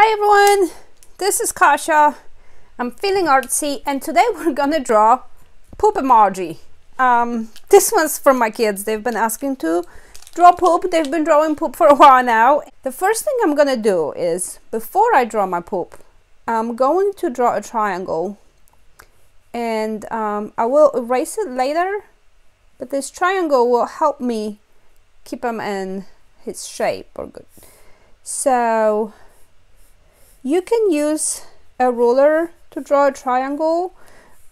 Hi everyone, this is Kasha. I'm feeling artsy and today we're gonna draw poop emoji. This one's from my kids. They've been asking to draw poop. They've been drawing poop for a while now. The first thing I'm gonna do is, before I draw my poop, I'm going to draw a triangle and I will erase it later, but this triangle will help me keep him in his shape or good. So you can use a ruler to draw a triangle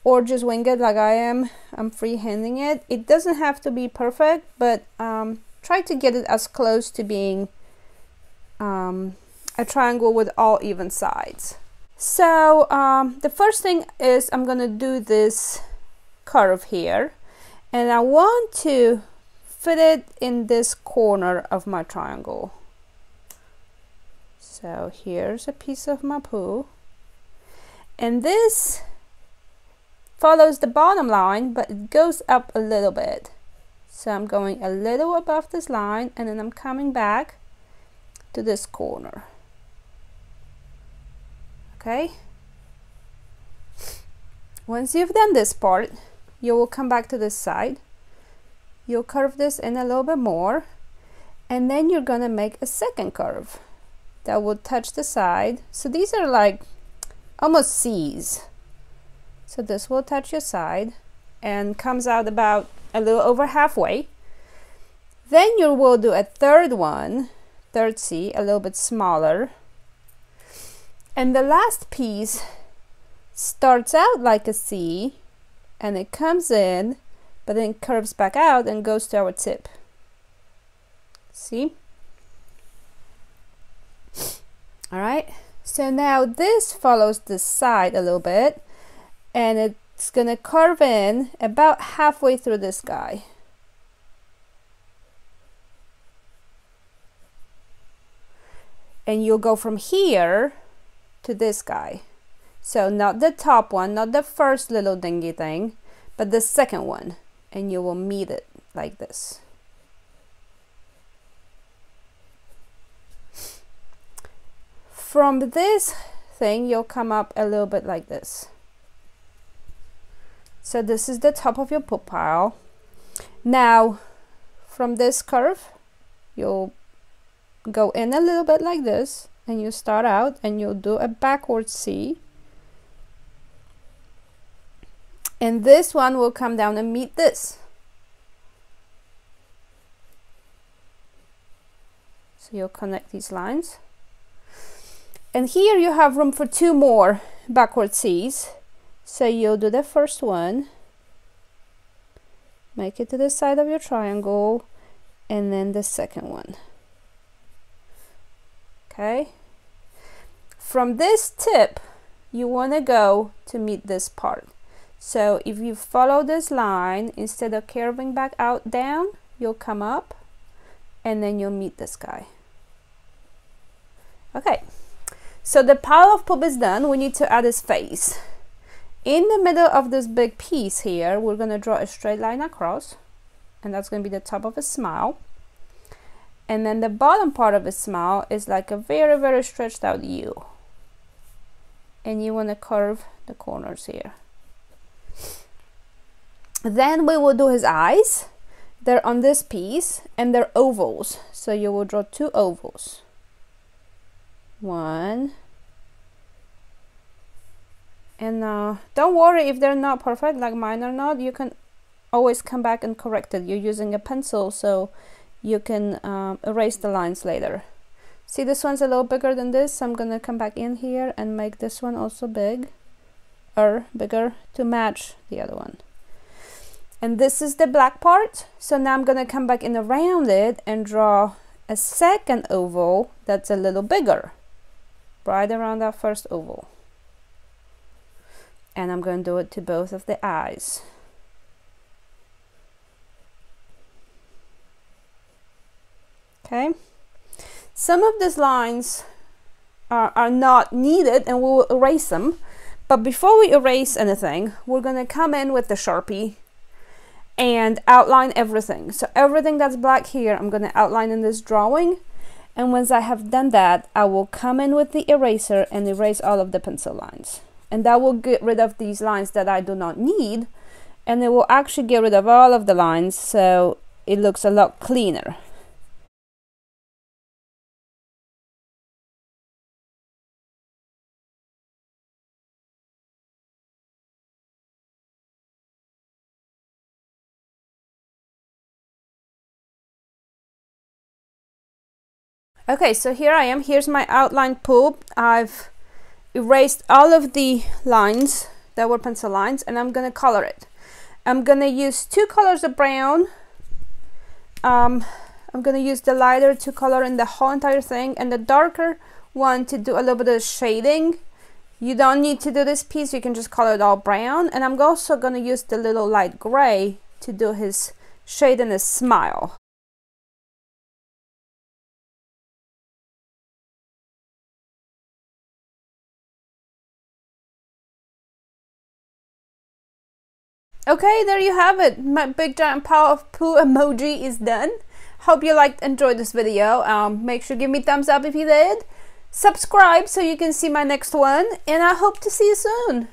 or just wing it like I am. I'm freehanding it. It doesn't have to be perfect, but try to get it as close to being a triangle with all even sides. So the first thing is I'm gonna do this curve here, and I want to fit it in this corner of my triangle. So here's a piece of my poo, and this follows the bottom line, but it goes up a little bit. So I'm going a little above this line, and then I'm coming back to this corner. Okay. Once you've done this part, you will come back to this side. You'll curve this in a little bit more, and then you're gonna make a second curve that will touch the side. So these are like almost C's. So this will touch your side and comes out about a little over halfway. Then you will do a third one, third C, a little bit smaller. And the last piece starts out like a C and it comes in, but then curves back out and goes to our tip. See? All right, so now this follows this side a little bit, and it's gonna curve in about halfway through this guy. And you'll go from here to this guy. So not the top one, not the first little dingy thing, but the second one, and you will meet it like this. From this thing, you'll come up a little bit like this. So this is the top of your poop pile. Now, from this curve, you'll go in a little bit like this, and you start out, and you'll do a backward C. And this one will come down and meet this. So you'll connect these lines. And here you have room for two more backward C's. So you'll do the first one, make it to the side of your triangle, and then the second one. Okay. From this tip, you want to go to meet this part. So if you follow this line, instead of curving back out down, you'll come up, and then you'll meet this guy. Okay. So the pile of poop is done. We need to add his face. In the middle of this big piece here, we're going to draw a straight line across, and that's going to be the top of his smile. And then the bottom part of his smile is like a very, very stretched out U. And you want to curve the corners here. Then we will do his eyes. They're on this piece, and they're ovals. So you will draw two ovals. One, and don't worry if they're not perfect like mine are not. You can always come back and correct it. You're using a pencil, so you can erase the lines later. See, this one's a little bigger than this, so I'm gonna come back in here and make this one also bigger to match the other one. And this is the black part, so now I'm gonna come back in around it and draw a second oval that's a little bigger, right around that first oval. And I'm going to do it to both of the eyes. Okay. Some of these lines are not needed, and we'll erase them. But before we erase anything, we're going to come in with the Sharpie and outline everything. So everything that's black here, I'm going to outline in this drawing. And once I have done that, I will come in with the eraser and erase all of the pencil lines. And that will get rid of these lines that I do not need. And it will actually get rid of all of the lines, so it looks a lot cleaner. Okay, so here I am. Here's my outline poop. I've erased all of the lines that were pencil lines, and I'm gonna color it. I'm gonna use two colors of brown. I'm gonna use the lighter to color in the whole entire thing, and the darker one to do a little bit of shading. You don't need to do this piece, you can just color it all brown. And I'm also gonna use the little light gray to do his shade and his smile. Okay, there you have it. My big giant pile of poo emoji is done. Hope you enjoyed this video. Make sure to give me a thumbs up if you did. Subscribe so you can see my next one, and I hope to see you soon.